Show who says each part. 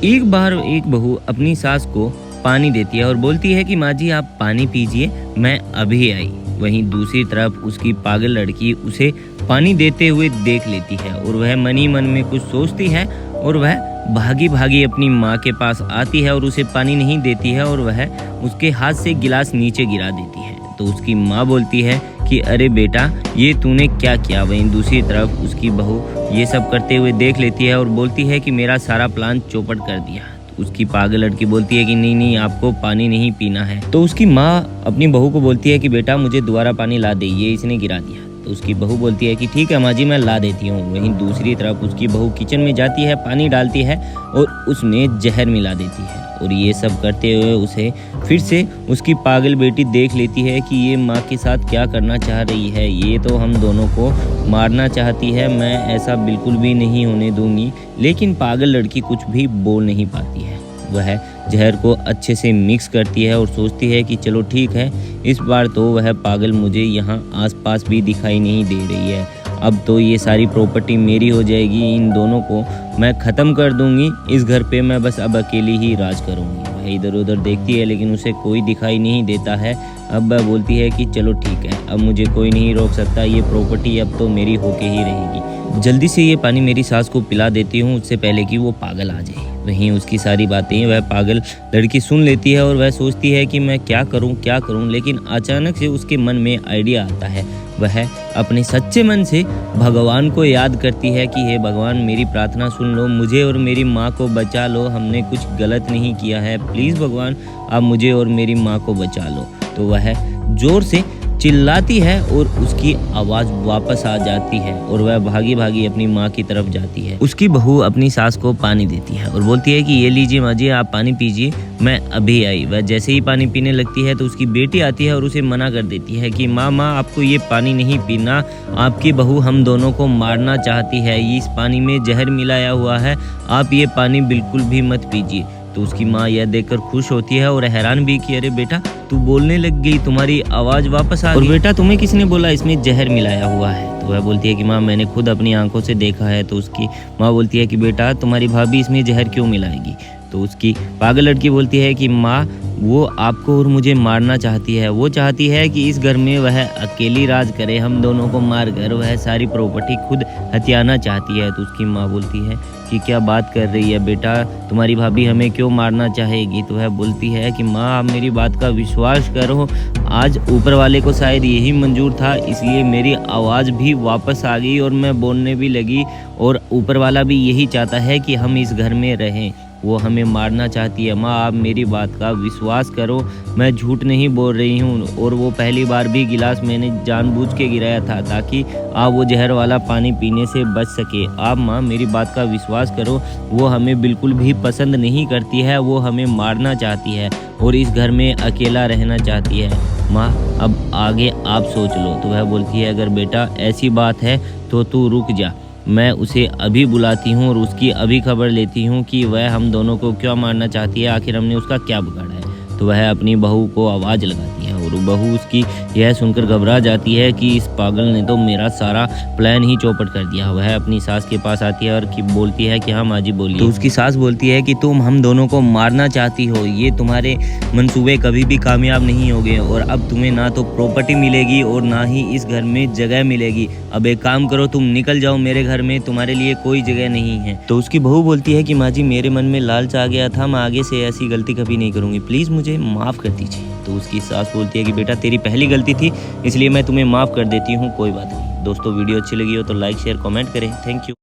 Speaker 1: एक बार एक बहू अपनी सास को पानी देती है और बोलती है कि माँ जी आप पानी पीजिए, मैं अभी आई। वहीं दूसरी तरफ उसकी पागल लड़की उसे पानी देते हुए देख लेती है और वह मन ही मन में कुछ सोचती है और वह भागी भागी अपनी माँ के पास आती है और उसे पानी नहीं देती है और वह उसके हाथ से गिलास नीचे गिरा देती है। तो उसकी माँ बोलती है कि अरे बेटा ये तूने क्या किया। वहीं दूसरी तरफ उसकी बहू ये सब करते हुए देख लेती है और बोलती है कि मेरा सारा प्लान चौपट कर दिया। तो उसकी पागल लड़की बोलती है कि नहीं नहीं आपको पानी नहीं पीना है। तो उसकी माँ अपनी बहू को बोलती है कि बेटा मुझे दोबारा पानी ला दे, ये इसने गिरा दिया। तो उसकी बहू बोलती है कि ठीक है माँ जी मैं ला देती हूँ। वहीं दूसरी तरफ उसकी बहू किचन में जाती है, पानी डालती है और उसमें जहर मिला देती है। और ये सब करते हुए उसे फिर से उसकी पागल बेटी देख लेती है कि ये माँ के साथ क्या करना चाह रही है, ये तो हम दोनों को मारना चाहती है, मैं ऐसा बिल्कुल भी नहीं होने दूंगी। लेकिन पागल लड़की कुछ भी बोल नहीं पाती है। वह जहर को अच्छे से मिक्स करती है और सोचती है कि चलो ठीक है, इस बार तो वह पागल मुझे यहाँ आसपास भी दिखाई नहीं दे रही है। अब तो ये सारी प्रॉपर्टी मेरी हो जाएगी, इन दोनों को मैं ख़त्म कर दूंगी, इस घर पे मैं बस अब अकेली ही राज करूंगी। वह इधर उधर देखती है लेकिन उसे कोई दिखाई नहीं देता है। अब वह बोलती है कि चलो ठीक है, अब मुझे कोई नहीं रोक सकता, ये प्रॉपर्टी अब तो मेरी होके ही रहेगी। जल्दी से ये पानी मेरी सास को पिला देती हूँ उससे पहले कि वो पागल आ जाए। वहीं उसकी सारी बातें वह पागल लड़की सुन लेती है और वह सोचती है कि मैं क्या करूं। लेकिन अचानक से उसके मन में आइडिया आता है। वह अपने सच्चे मन से भगवान को याद करती है कि हे भगवान मेरी प्रार्थना सुन लो, मुझे और मेरी माँ को बचा लो, हमने कुछ गलत नहीं किया है, प्लीज़ भगवान आप मुझे और मेरी माँ को बचा लो। तो वह जोर से चिल्लाती है और उसकी आवाज़ वापस आ जाती है और वह भागी भागी अपनी माँ की तरफ जाती है। उसकी बहू अपनी सास को पानी देती है और बोलती है कि ये लीजिए माँ जी आप पानी पीजिए, मैं अभी आई। वह जैसे ही पानी पीने लगती है तो उसकी बेटी आती है और उसे मना कर देती है कि माँ आपको ये पानी नहीं पीना, आपकी बहू हम दोनों को मारना चाहती है, इस पानी में जहर मिलाया हुआ है, आप ये पानी बिल्कुल भी मत पीजिए। तो उसकी माँ यह देखकर खुश होती है और हैरान भी कि अरे बेटा तू बोलने लग गई, तुम्हारी आवाज़ वापस आ गई। और बेटा तुम्हें किसने बोला इसमें जहर मिलाया हुआ है? तो वह बोलती है कि माँ मैंने खुद अपनी आंखों से देखा है। तो उसकी माँ बोलती है कि बेटा तुम्हारी भाभी इसमें जहर क्यों मिलाएगी? तो उसकी पागल लड़की बोलती है कि माँ वो आपको और मुझे मारना चाहती है, वो चाहती है कि इस घर में वह अकेली राज करे, हम दोनों को मार कर वह सारी प्रॉपर्टी खुद हथियाना चाहती है। तो उसकी माँ बोलती है कि क्या बात कर रही है बेटा, तुम्हारी भाभी हमें क्यों मारना चाहेगी? तो वह बोलती है कि माँ आप मेरी बात का विश्वास करो, आज ऊपर वाले को शायद यही मंजूर था, इसलिए मेरी आवाज़ भी वापस आ गई और मैं बोलने भी लगी और ऊपर वाला भी यही चाहता है कि हम इस घर में रहें, वो हमें मारना चाहती है। माँ आप मेरी बात का विश्वास करो, मैं झूठ नहीं बोल रही हूँ और वो पहली बार भी गिलास मैंने जानबूझ के गिराया था ताकि आप वो जहर वाला पानी पीने से बच सके। आप माँ मेरी बात का विश्वास करो, वो हमें बिल्कुल भी पसंद नहीं करती है, वो हमें मारना चाहती है और इस घर में अकेला रहना चाहती है। माँ अब आगे आप सोच लो। तो वह बोलती है अगर बेटा ऐसी बात है तो तू रुक जा, मैं उसे अभी बुलाती हूँ और उसकी अभी खबर लेती हूँ कि वह हम दोनों को क्यों मारना चाहती है, आखिर हमने उसका क्या बिगाड़ा है। तो वह अपनी बहू को आवाज़ लगाती है और बहू उसकी यह सुनकर घबरा जाती है कि इस पागल ने तो मेरा सारा प्लान ही चौपट कर दिया। वह अपनी सास के पास आती है और बोलती है कि हाँ माँ जी बोलिए। तो उसकी सास बोलती है कि तुम हम दोनों को मारना चाहती हो, ये तुम्हारे मंसूबे कभी भी कामयाब नहीं होंगे और अब तुम्हें ना तो प्रॉपर्टी मिलेगी और ना ही इस घर में जगह मिलेगी। अब एक काम करो तुम निकल जाओ मेरे घर में, तुम्हारे लिए कोई जगह नहीं है। तो उसकी बहू बोलती है कि माँ जी मेरे मन में लालच आ गया था, मैं आगे से ऐसी गलती कभी नहीं करूँगी, प्लीज़ मुझे माफ़ कर दीजिए। तो उसकी सास बोलती है कि बेटा तेरी पहली गलती थी इसलिए मैं तुम्हें माफ़ कर देती हूँ, कोई बात नहीं। दोस्तों वीडियो अच्छी लगी हो तो लाइक शेयर कमेंट करें। Thank you.